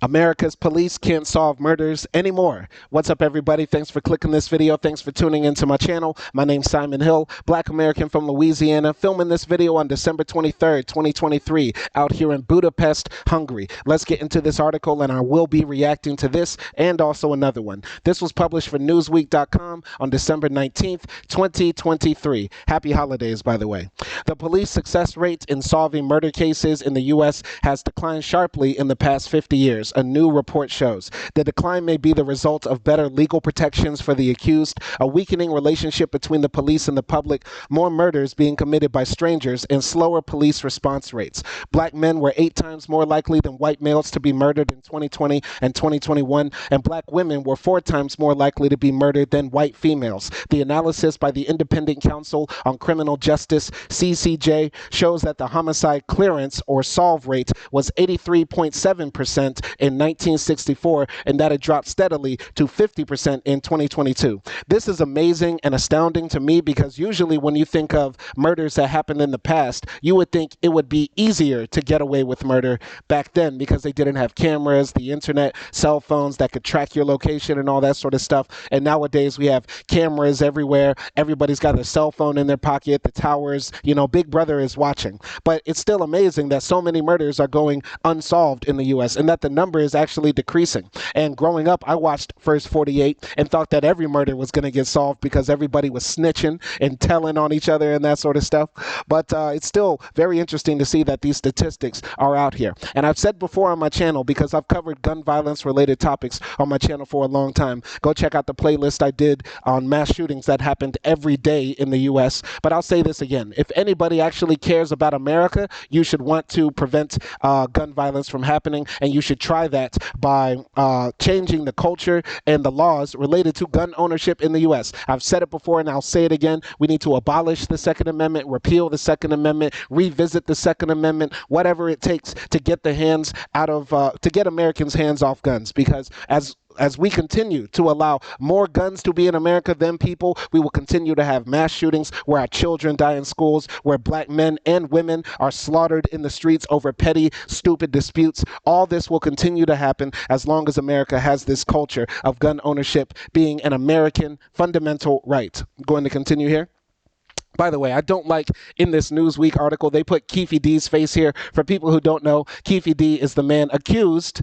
America's police can't solve murders anymore. What's up, everybody? Thanks for clicking this video. Thanks for tuning into my channel. My name's Simon Hill, Black American from Louisiana, filming this video on December 23rd, 2023, out here in Budapest, Hungary. Let's get into this article, and I will be reacting to this and also another one. This was published for Newsweek.com on December 19th, 2023. Happy holidays, by the way. The police success rate in solving murder cases in the U.S. has declined sharply in the past 50 years. A new report shows. The decline may be the result of better legal protections for the accused, a weakening relationship between the police and the public, more murders being committed by strangers, and slower police response rates. Black men were 8 times more likely than white males to be murdered in 2020 and 2021, and black women were 4 times more likely to be murdered than white females. The analysis by the Independent Council on Criminal Justice, CCJ, shows that the homicide clearance or solve rate was 83.7% in 1964, and that it dropped steadily to 50% in 2022. This is amazing and astounding to me because usually when you think of murders that happened in the past, you would think it would be easier to get away with murder back then because they didn't have cameras, the internet, cell phones that could track your location and all that sort of stuff. And nowadays we have cameras everywhere. Everybody's got their cell phone in their pocket, the towers, Big Brother is watching. But it's still amazing that so many murders are going unsolved in the U.S. and that the number is actually decreasing. And growing up, I watched First 48 and thought that every murder was going to get solved because everybody was snitching and telling on each other and that sort of stuff. But it's still very interesting to see that these statistics are out here. And I've said before on my channel, because I've covered gun violence related topics on my channel for a long time, go check out the playlist I did on mass shootings that happened every day in the U.S. But I'll say this again. If anybody actually cares about America, you should want to prevent gun violence from happening, and you should try that by changing the culture and the laws related to gun ownership in the U.S. I've said it before and I'll say it again. We need to abolish the Second Amendment, repeal the Second Amendment, revisit the Second Amendment, whatever it takes to get to get Americans' hands off guns, because as we continue to allow more guns to be in America than people, we will continue to have mass shootings where our children die in schools, where black men and women are slaughtered in the streets over petty, stupid disputes. All this will continue to happen as long as America has this culture of gun ownership being an American fundamental right. I'm going to continue here. By the way, I don't like in this Newsweek article, they put Keffe D's face here. For people who don't know, Keffe D is the man accused,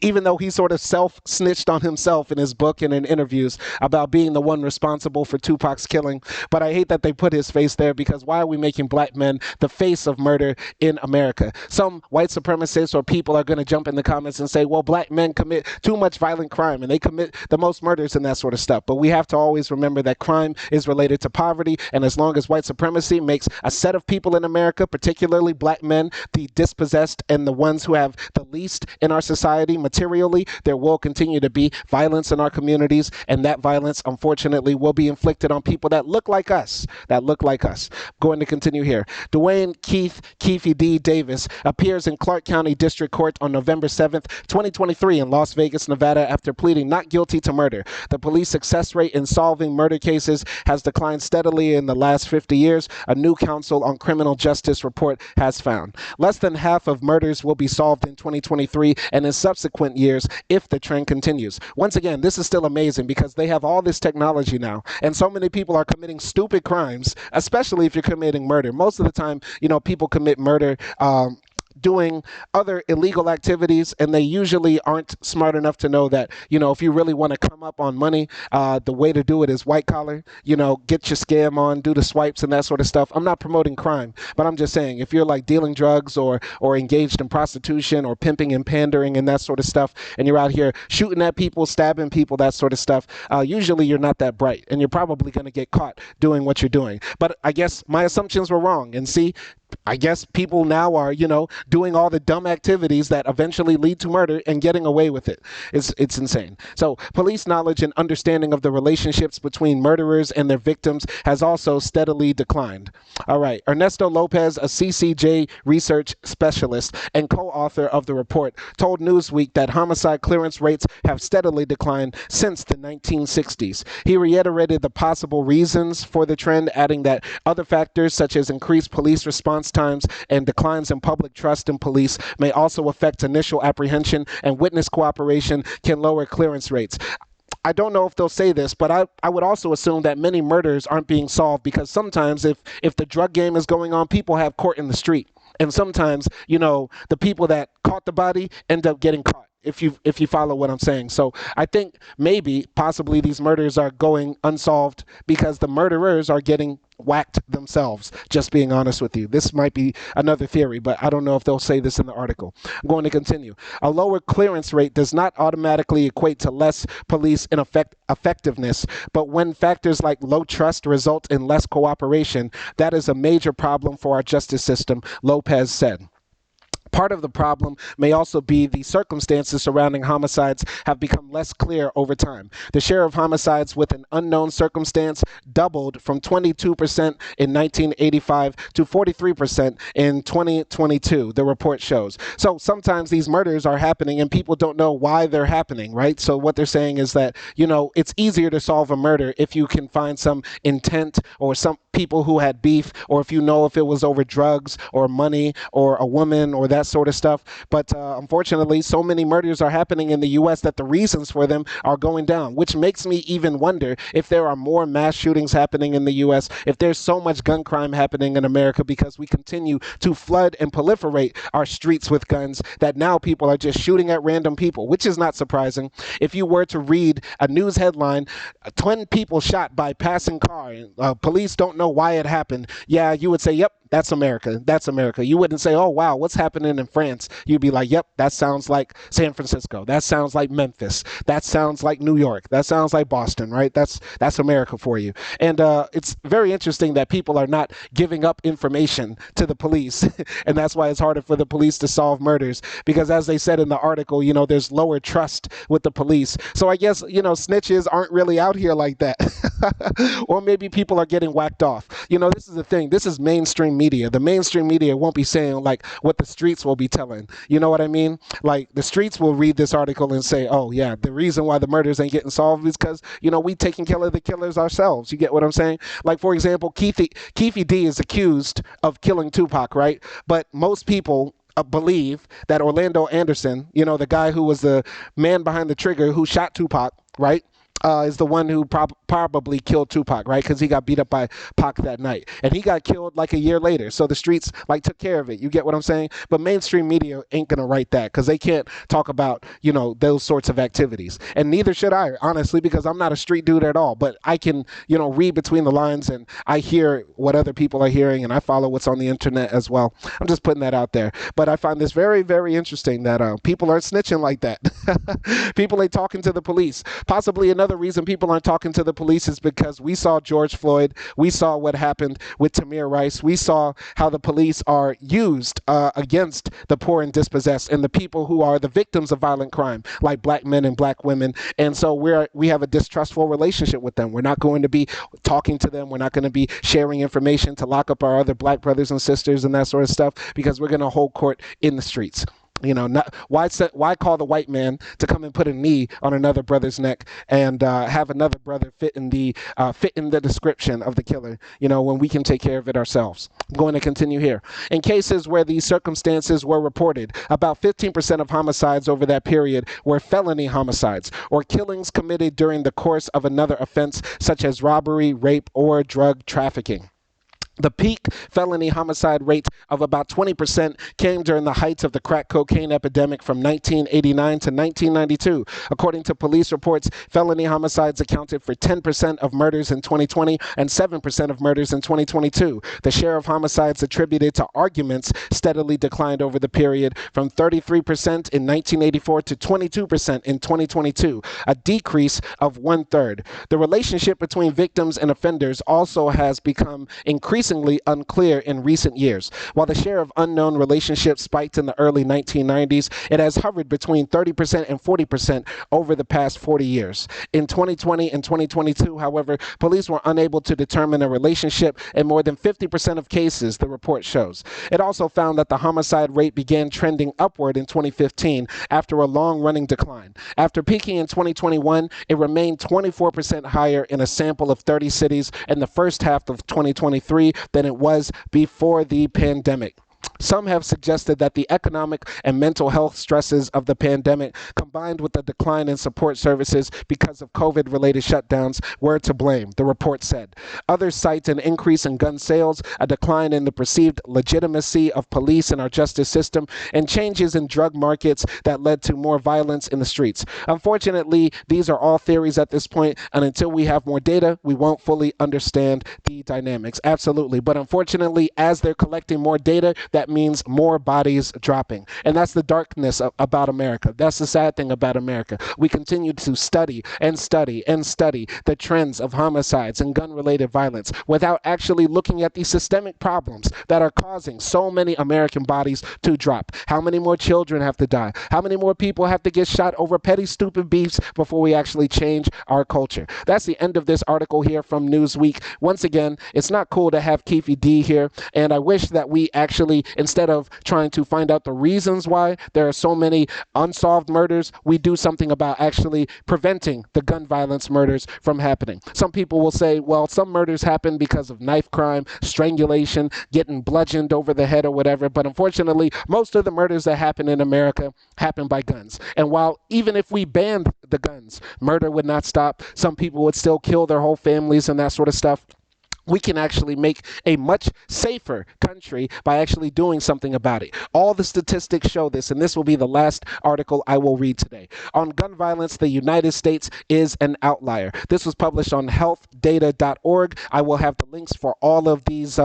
even though he sort of self-snitched on himself in his book and in interviews about being the one responsible for Tupac's killing. But I hate that they put his face there, because why are we making black men the face of murder in America? Some white supremacists or people are going to jump in the comments and say, well, black men commit too much violent crime and they commit the most murders and that sort of stuff. But we have to always remember that crime is related to poverty, and as long as white supremacy makes a set of people in America, particularly black men, the dispossessed and the ones who have the least in our society materially, there will continue to be violence in our communities, and that violence, unfortunately, will be inflicted on people that look like us, Going to continue here. Dwayne Keith Keffe D. Davis appears in Clark County District Court on November 7th, 2023 in Las Vegas, Nevada, after pleading not guilty to murder. The police success rate in solving murder cases has declined steadily in the last 50 years, a new Council on Criminal Justice report has found. Less than half of murders will be solved in 2023 and in subsequent years if the trend continues. Once again, this is still amazing because they have all this technology now, and so many people are committing stupid crimes, especially if you're committing murder. Most of the time, people commit murder doing other illegal activities, and they usually aren't smart enough to know that, if you really want to come up on money, the way to do it is white collar, get your scam on, do the swipes and that sort of stuff. I'm not promoting crime, but I'm just saying, if you're like dealing drugs or engaged in prostitution or pimping and pandering and that sort of stuff, and you're out here shooting at people, stabbing people, that sort of stuff, usually you're not that bright, and you're probably going to get caught doing what you're doing. But I guess my assumptions were wrong, and see, I guess people now are, doing all the dumb activities that eventually lead to murder and getting away with it. It's insane. So police knowledge and understanding of the relationships between murderers and their victims has also steadily declined. All right. Ernesto Lopez, a CCJ research specialist and co-author of the report, told Newsweek that homicide clearance rates have steadily declined since the 1960s. He reiterated the possible reasons for the trend, adding that other factors such as increased police response response times and declines in public trust in police may also affect initial apprehension, and witness cooperation can lower clearance rates. I don't know if they'll say this, but I would also assume that many murders aren't being solved because sometimes if the drug game is going on, people have court in the street. And sometimes, the people that caught the body end up getting caught. If you follow what I'm saying. So I think possibly these murders are going unsolved because the murderers are getting whacked themselves, just being honest with you. This might be another theory, but I don't know if they'll say this in the article. I'm going to continue. A lower clearance rate does not automatically equate to less police effectiveness, but when factors like low trust result in less cooperation, that is a major problem for our justice system, Lopez said. Part of the problem may also be the circumstances surrounding homicides have become less clear over time. The share of homicides with an unknown circumstance doubled from 22% in 1985 to 43% in 2022, the report shows. So sometimes these murders are happening and people don't know why they're happening, right? So what they're saying is that, it's easier to solve a murder if you can find some intent or some people who had beef, or if if it was over drugs or money or a woman or that sort of stuff. But unfortunately, so many murders are happening in the U.S. that the reasons for them are going down, which makes me even wonder if there are more mass shootings happening in the U.S., if there's so much gun crime happening in America because we continue to flood and proliferate our streets with guns that now people are just shooting at random people, which is not surprising. If you were to read a news headline, 10 people shot by passing car, and police don't know why it happened, yeah, you would say, yep, that's America. That's America. You wouldn't say, oh, wow, what's happening in France? You'd be like, yep, that sounds like San Francisco. That sounds like Memphis. That sounds like New York. That sounds like Boston, right? That's America for you. And it's very interesting that people are not giving up information to the police. And that's why it's harder for the police to solve murders. Because as they said in the article, there's lower trust with the police. So I guess, snitches aren't really out here like that. Or maybe people are getting whacked off. This is the thing. This is mainstream media. The mainstream media won't be saying like what the streets will be telling. You know what I mean? Like the streets will read this article and say, oh yeah, the reason why the murders ain't getting solved is because, we taking care of the killers ourselves. You get what I'm saying? Like for example, Keefe D is accused of killing Tupac, right? But most people believe that Orlando Anderson, the guy who was the man behind the trigger who shot Tupac, right? Is the one who probably killed Tupac, right? Because he got beat up by Pac that night. And he got killed like a year later. So the streets took care of it. You get what I'm saying? But mainstream media ain't going to write that because they can't talk about, those sorts of activities. And neither should I, honestly, because I'm not a street dude at all. But I can, read between the lines and I hear what other people are hearing and I follow what's on the internet as well. I'm just putting that out there. But I find this very, very interesting that people aren't snitching like that. People ain't talking to the police. Possibly another reason people aren't talking to the police is because we saw George Floyd. We saw what happened with Tamir Rice. We saw how the police are used against the poor and dispossessed and the people who are the victims of violent crime, like black men and black women. And so we have a distrustful relationship with them. We're not going to be talking to them. We're not going to be sharing information to lock up our other black brothers and sisters and that sort of stuff because we're going to hold court in the streets. Why call the white man to come and put a knee on another brother's neck and have another brother fit in the description of the killer, when we can take care of it ourselves. I'm going to continue here. In cases where these circumstances were reported, about 15% of homicides over that period were felony homicides or killings committed during the course of another offense such as robbery, rape, or drug trafficking. The peak felony homicide rate of about 20% came during the height of the crack cocaine epidemic from 1989 to 1992. According to police reports, felony homicides accounted for 10% of murders in 2020 and 7% of murders in 2022. The share of homicides attributed to arguments steadily declined over the period from 33% in 1984 to 22% in 2022, a decrease of 1/3. The relationship between victims and offenders also has become increasingly unclear in recent years. While the share of unknown relationships spiked in the early 1990s, it has hovered between 30% and 40% over the past 40 years. In 2020 and 2022, however, police were unable to determine a relationship in more than 50% of cases, the report shows. It also found that the homicide rate began trending upward in 2015 after a long-running decline. After peaking in 2021, it remained 24% higher in a sample of 30 cities in the first half of 2023 than it was before the pandemic. Some have suggested that the economic and mental health stresses of the pandemic, combined with the decline in support services because of COVID-related shutdowns, were to blame, the report said. Others cite an increase in gun sales, a decline in the perceived legitimacy of police and our justice system, and changes in drug markets that led to more violence in the streets. Unfortunately, these are all theories at this point, and until we have more data, we won't fully understand the dynamics. Absolutely. But unfortunately, as they're collecting more data, that means more bodies dropping. And that's the darkness about America. That's the sad thing about America. We continue to study and study and study the trends of homicides and gun-related violence without actually looking at the systemic problems that are causing so many American bodies to drop. How many more children have to die? How many more people have to get shot over petty, stupid beefs before we actually change our culture? That's the end of this article here from Newsweek. Once again, it's not cool to have Keefe D here, and I wish that we actually, instead of trying to find out the reasons why there are so many unsolved murders, we do something about actually preventing the gun violence murders from happening. Some people will say, well, some murders happen because of knife crime, strangulation, getting bludgeoned over the head or whatever, but unfortunately, most of the murders that happen in America happen by guns. And while even if we banned the guns, murder would not stop. Some people would still kill their whole families and that sort of stuff. We can actually make a much safer country by actually doing something about it. All the statistics show this, and this will be the last article I will read today. On gun violence, the United States is an outlier. This was published on healthdata.org. I will have the links for all of these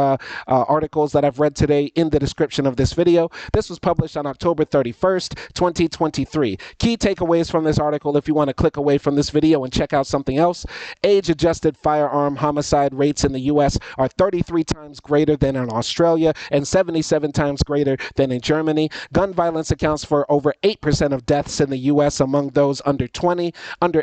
articles that I've read today in the description of this video. This was published on October 31st, 2023. Key takeaways from this article, if you want to click away from this video and check out something else: age-adjusted firearm homicide rates in the U.S. are 33 times greater than in Australia and 77 times greater than in Germany. Gun violence accounts for over 8% of deaths in the U.S. among those under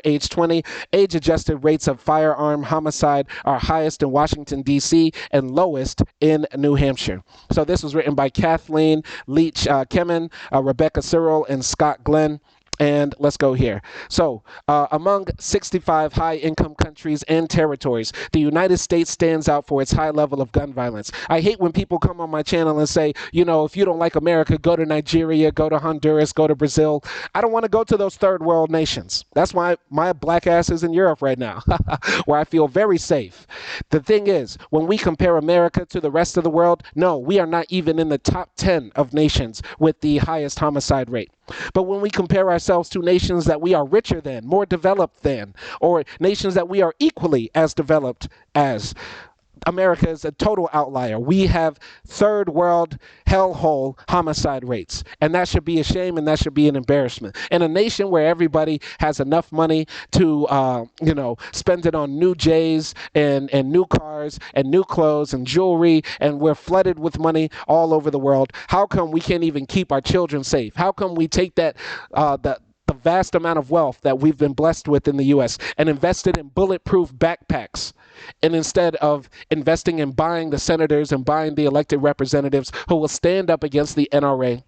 age 20. Age-adjusted rates of firearm homicide are highest in Washington, D.C. and lowest in New Hampshire. So this was written by Kathleen Leach Kemen, Rebecca Cyril, and Scott Glenn. And let's go here. So, among 65 high-income countries and territories, the United States stands out for its high level of gun violence. I hate when people come on my channel and say, you know, if you don't like America, go to Nigeria, go to Honduras, go to Brazil. I don't want to go to those third world nations. That's why my black ass is in Europe right now, where I feel very safe. The thing is, when we compare America to the rest of the world, no, we are not even in the top 10 of nations with the highest homicide rate. But when we compare ourselves to nations that we are richer than, more developed than, or nations that we are equally as developed as, America is a total outlier. We have third world hellhole homicide rates, and that should be a shame, and that should be an embarrassment. In a nation where everybody has enough money to, spend it on new J's and new cars and new clothes and jewelry, and we're flooded with money all over the world, how come we can't even keep our children safe? How come we take that, the vast amount of wealth that we've been blessed with in the U.S. and invested in bulletproof backpacks, and instead of investing in buying the senators and buying the elected representatives who will stand up against the NRA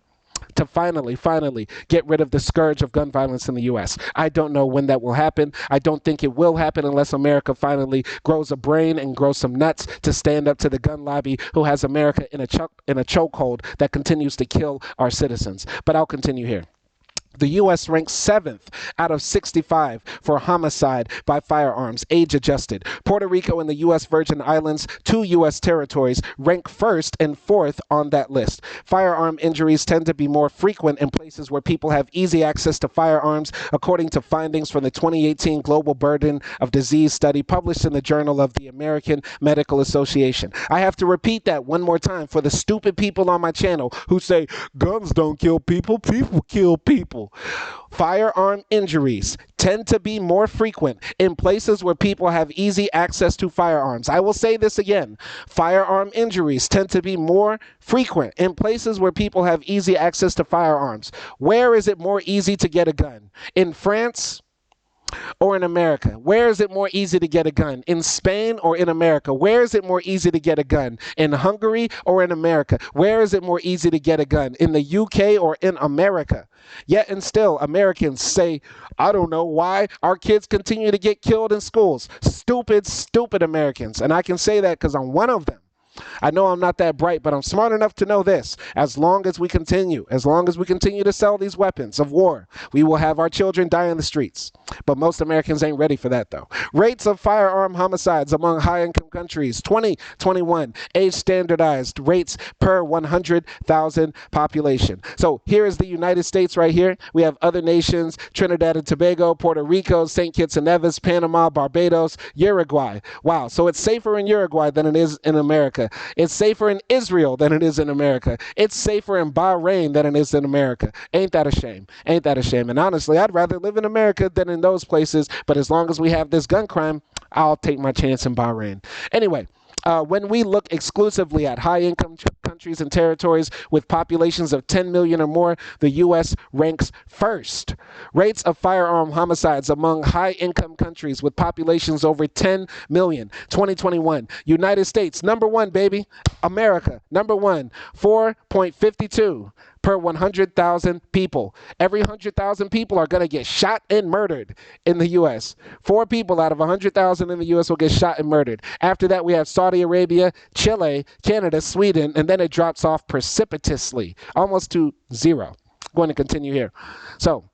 to finally get rid of the scourge of gun violence in the U.S. I don't know when that will happen. I don't think it will happen unless America finally grows a brain and grows some nuts to stand up to the gun lobby who has America in a chokehold that continues to kill our citizens. But I'll continue here. The U.S. ranks 7th out of 65 for homicide by firearms, age-adjusted. Puerto Rico and the U.S. Virgin Islands, 2 U.S. territories, rank 1st and 4th on that list. Firearm injuries tend to be more frequent in places where people have easy access to firearms, according to findings from the 2018 Global Burden of Disease study published in the Journal of the American Medical Association. I have to repeat that one more time for the stupid people on my channel who say, guns don't kill people, people kill people. Firearm injuries tend to be more frequent in places where people have easy access to firearms. I will say this again. Firearm injuries tend to be more frequent in places where people have easy access to firearms. Where is it more easy to get a gun? In France or in America? Where is it more easy to get a gun? In Spain or in America? Where is it more easy to get a gun? In Hungary or in America? Where is it more easy to get a gun? In the UK or in America? Yet and still, Americans say, I don't know why our kids continue to get killed in schools. Stupid, stupid Americans. And I can say that because I'm one of them. I know I'm not that bright, but I'm smart enough to know this. As long as we continue to sell these weapons of war, we will have our children die in the streets. But most Americans ain't ready for that, though. Rates of firearm homicides among high-income countries, 2021, age standardized rates per 100,000 population. So here is the United States right here. We have other nations, Trinidad and Tobago, Puerto Rico, St. Kitts and Nevis, Panama, Barbados, Uruguay. Wow, so it's safer in Uruguay than it is in America. It's safer in Israel than it is in America. It's safer in Bahrain than it is in America. Ain't that a shame? Ain't that a shame? And honestly, I'd rather live in America than in those places, but as long as we have this gun crime, I'll take my chance in Bahrain. Anyway, when we look exclusively at high-income countries and territories with populations of 10 million or more, the U.S. ranks first. Rates of firearm homicides among high-income countries with populations over 10 million. 2021, United States, number one, baby. America, number one, 4.52 per 100,000 people. Every 100,000 people are going to get shot and murdered in the U.S. 4 people out of 100,000 in the U.S. will get shot and murdered. After that, we have Saudi Arabia, Chile, Canada, Sweden, and then it drops off precipitously, almost to zero. I'm going to continue here. So,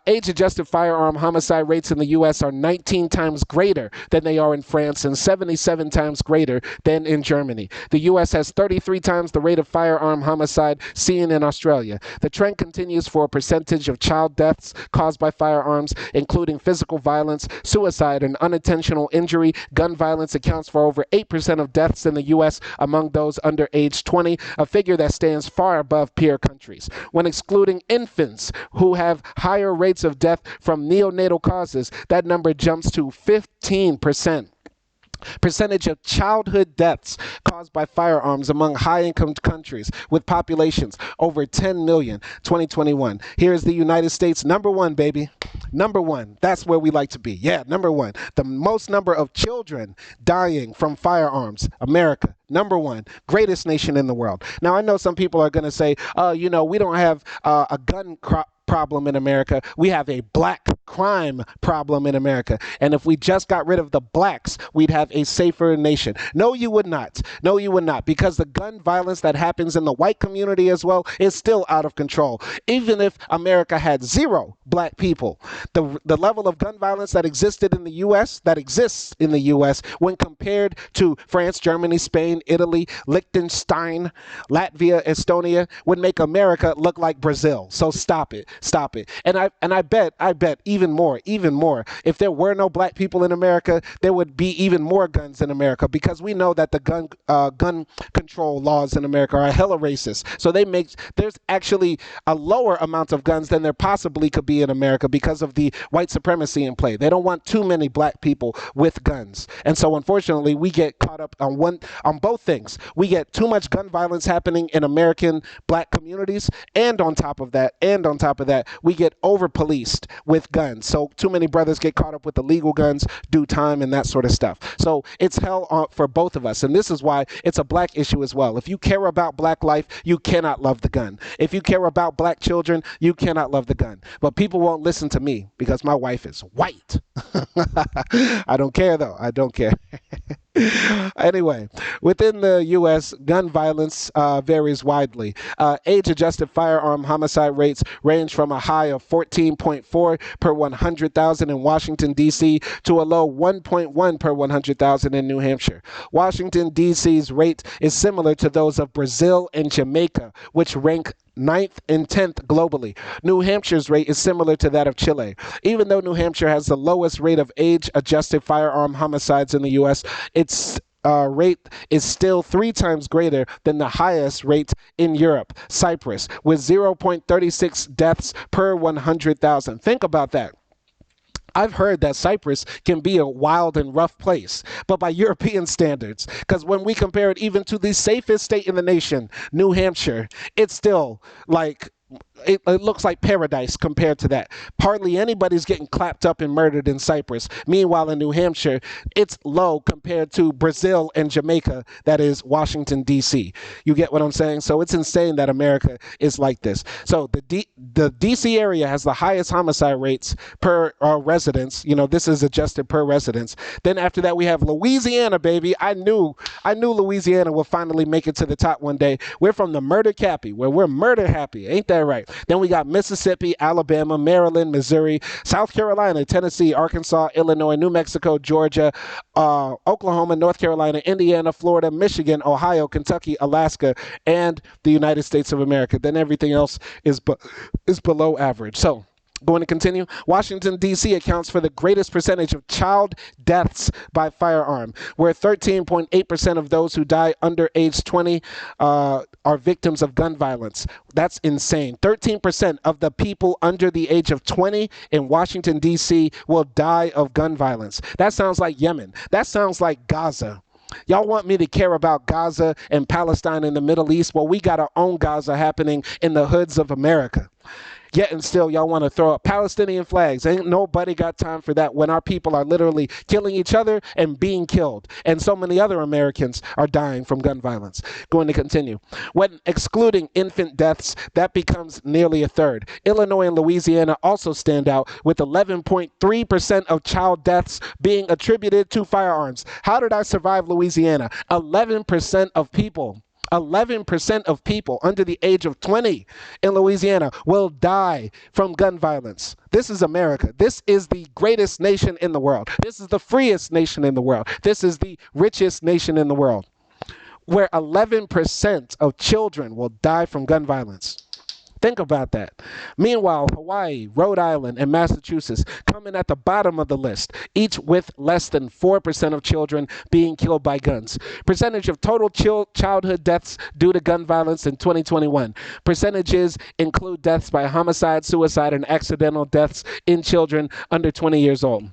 age-adjusted firearm homicide rates in the U.S. are 19 times greater than they are in France and 77 times greater than in Germany. The U.S. has 33 times the rate of firearm homicide seen in Australia. The trend continues for a percentage of child deaths caused by firearms, including physical violence, suicide, and unintentional injury. Gun violence accounts for over 8% of deaths in the U.S. among those under age 20, a figure that stands far above peer countries. When excluding infants who have higher rates of death from neonatal causes, that number jumps to 15%. Percentage of childhood deaths caused by firearms among high-income countries with populations over 10 million, 2021. Here's the United States, number one, baby. Number one. That's where we like to be. Yeah, number one. The most number of children dying from firearms, America. Number one, greatest nation in the world. Now, I know some people are going to say, we don't have a gun problem in America. We have a black crime problem in America. And if we just got rid of the blacks, we'd have a safer nation. No, you would not. No, you would not. Because the gun violence that happens in the white community as well is still out of control. Even if America had 0 black people, the level of gun violence that existed in the U.S., that exists in the U.S., when compared to France, Germany, Spain, Italy, Liechtenstein, Latvia, Estonia, would make America look like Brazil. So stop it. Stop it. And I bet even more, if there were no black people in America, there would be even more guns in America, because we know that the gun control laws in America are hella racist. So there's actually a lower amount of guns than there possibly could be in America because of the white supremacy in play. They don't want too many black people with guns. And so unfortunately, we get caught up on both things. We get too much gun violence happening in American black communities, and on top of that, we get over-policed with guns. So too many brothers get caught up with illegal guns, do time, and that sort of stuff. So it's hell for both of us. And this is why it's a black issue as well. If you care about black life, you cannot love the gun. If you care about black children, you cannot love the gun. But people won't listen to me because my wife is white. I don't care, though. I don't care. Anyway, within the U.S., gun violence varies widely. Age-adjusted firearm homicide rates range from a high of 14.4 per 100,000 in Washington, D.C. to a low 1.1 per 100,000 in New Hampshire. Washington, D.C.'s rate is similar to those of Brazil and Jamaica, which rank 9th and 10th globally. New Hampshire's rate is similar to that of Chile. Even though New Hampshire has the lowest rate of age-adjusted firearm homicides in the U.S., its rate is still 3 times greater than the highest rate in Europe, Cyprus, with 0.36 deaths per 100,000. Think about that. I've heard that Cyprus can be a wild and rough place, but by European standards, because when we compare it even to the safest state in the nation, New Hampshire, it's still like it looks like paradise compared to that. Hardly anybody's getting clapped up and murdered in Cyprus. Meanwhile, in New Hampshire, it's low compared to Brazil and Jamaica, that is Washington, D.C. You get what I'm saying? So it's insane that America is like this. So the D.C. area has the highest homicide rates per residence. You know, this is adjusted per residence. Then after that, we have Louisiana, baby. I knew Louisiana will finally make it to the top one day. We're from the murder cappy, where we're murder happy. Ain't that right? Then we got Mississippi, Alabama, Maryland, Missouri, South Carolina, Tennessee, Arkansas, Illinois, New Mexico, Georgia, Oklahoma, North Carolina, Indiana, Florida, Michigan, Ohio, Kentucky, Alaska, and the United States of America. Then everything else is below average. So, going to continue. Washington, D.C. accounts for the greatest percentage of child deaths by firearm, where 13.8% of those who die under age 20 are victims of gun violence. That's insane. 13% of the people under the age of 20 in Washington, D.C. will die of gun violence. That sounds like Yemen. That sounds like Gaza. Y'all want me to care about Gaza and Palestine in the Middle East? Well, we got our own Gaza happening in the hoods of America. Yet and still, y'all want to throw up Palestinian flags. Ain't nobody got time for that when our people are literally killing each other and being killed. And so many other Americans are dying from gun violence. Going to continue. When excluding infant deaths, that becomes nearly a third. Illinois and Louisiana also stand out, with 11.3% of child deaths being attributed to firearms. How did I survive Louisiana? 11% of people. 11% of people under the age of 20 in Louisiana will die from gun violence. This is America. This is the greatest nation in the world. This is the freest nation in the world. This is the richest nation in the world, where 11% of children will die from gun violence. Think about that. Meanwhile, Hawaii, Rhode Island, and Massachusetts come in at the bottom of the list, each with less than 4% of children being killed by guns. Percentage of total childhood deaths due to gun violence in 2021. Percentages include deaths by homicide, suicide, and accidental deaths in children under 20 years old.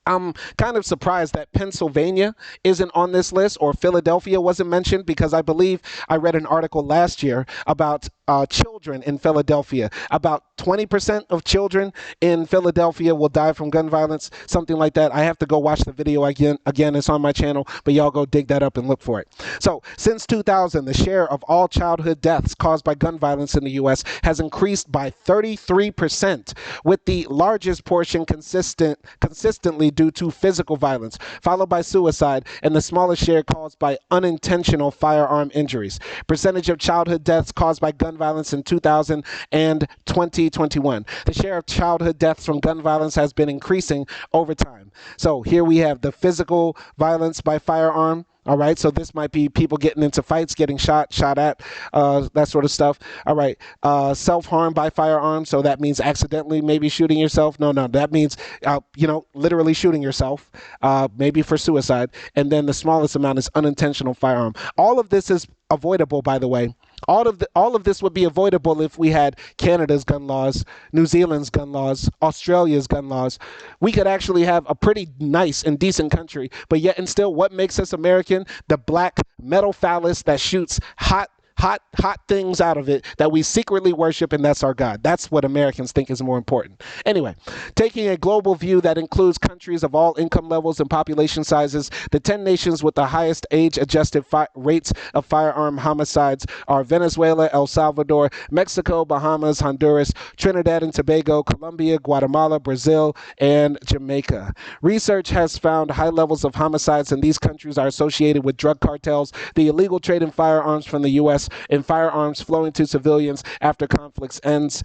I'm kind of surprised that Pennsylvania isn't on this list, or Philadelphia wasn't mentioned, because I believe I read an article last year about children in Philadelphia. About 20% of children in Philadelphia will die from gun violence, something like that. I have to go watch the video again. It's on my channel, but y'all go dig that up and look for it. So, since 2000, the share of all childhood deaths caused by gun violence in the U.S. has increased by 33%, with the largest portion consistently due to physical violence, followed by suicide, and the smallest share caused by unintentional firearm injuries. Percentage of childhood deaths caused by gun violence in 2000 and 2021. The share of childhood deaths from gun violence has been increasing over time. So here we have the physical violence by firearm. All right, so this might be people getting into fights, getting shot at, that sort of stuff. All right, self-harm by firearm, so that means accidentally maybe shooting yourself. No, that means, literally shooting yourself, maybe for suicide. And then the smallest amount is unintentional firearm. All of this is avoidable, by the way. All of this would be avoidable if we had Canada's gun laws, New Zealand's gun laws, Australia's gun laws. We could actually have a pretty nice and decent country, but yet and still, what makes us American? The black metal phallus that shoots hot things out of it that we secretly worship, and that's our God. That's what Americans think is more important. Anyway, taking a global view that includes countries of all income levels and population sizes, the 10 nations with the highest age-adjusted rates of firearm homicides are Venezuela, El Salvador, Mexico, Bahamas, Honduras, Trinidad and Tobago, Colombia, Guatemala, Brazil, and Jamaica. Research has found high levels of homicides in these countries are associated with drug cartels, the illegal trade in firearms from the U.S., and firearms flowing to civilians after conflicts ends,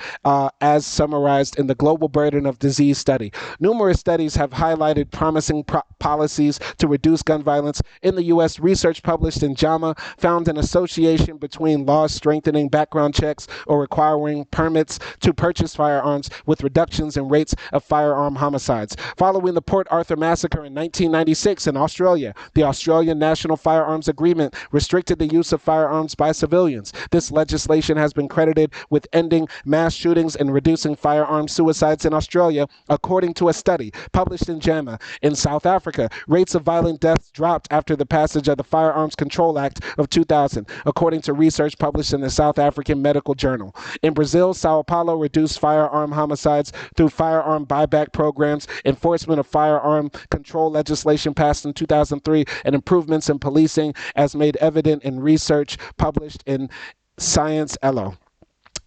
as summarized in the Global Burden of Disease study. Numerous studies have highlighted promising policies to reduce gun violence. In the U.S., research published in JAMA found an association between laws strengthening background checks or requiring permits to purchase firearms with reductions in rates of firearm homicides. Following the Port Arthur massacre in 1996 in Australia, the Australian National Firearms Agreement restricted the use of firearms by civilians civilians. This legislation has been credited with ending mass shootings and reducing firearm suicides in Australia, according to a study published in JAMA. In South Africa, rates of violent deaths dropped after the passage of the Firearms Control Act of 2000, according to research published in the South African Medical Journal. In Brazil, Sao Paulo reduced firearm homicides through firearm buyback programs, enforcement of firearm control legislation passed in 2003, and improvements in policing, as made evident in research published in Science Elo.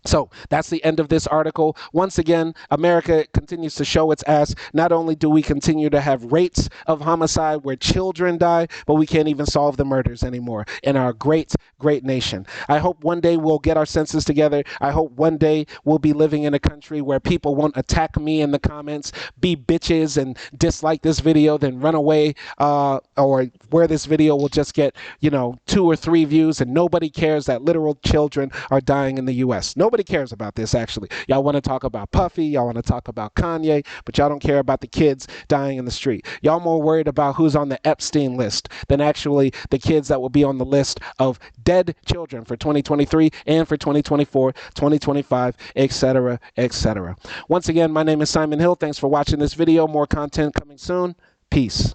So that's the end of this article. Once again, America continues to show its ass. Not only do we continue to have rates of homicide where children die, but we can't even solve the murders anymore in our great, great nation. I hope one day we'll get our senses together. I hope one day we'll be living in a country where people won't attack me in the comments, be bitches and dislike this video, then run away, or where this video will just get, 2 or 3 views and nobody cares that literal children are dying in the U.S. Nobody cares about this, actually. Y'all want to talk about Puffy, y'all want to talk about Kanye, but y'all don't care about the kids dying in the street. Y'all more worried about who's on the Epstein list than actually the kids that will be on the list of dead children for 2023 and for 2024, 2025, etc., etc. Once again, my name is Simon Hill. Thanks for watching this video. More content coming soon. Peace.